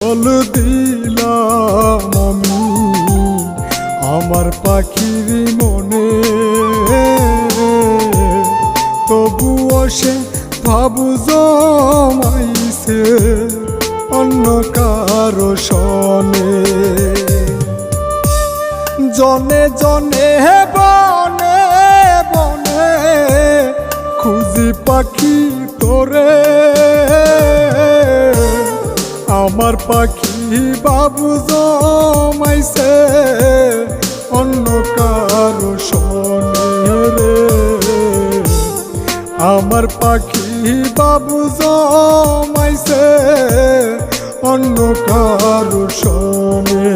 বল দিলাম আমি আমার পাখির মনে, তবুও সে ভাবু জমাইছে অন্য কারো সনে। জনে জনে বনে বনে খুঁজি পাখি তোরে, আমার পাখি বাবু জমাইছে অন্য কারো সনে রে। আমার পাখি বাবু জমাইছে অন্য কারো সনে।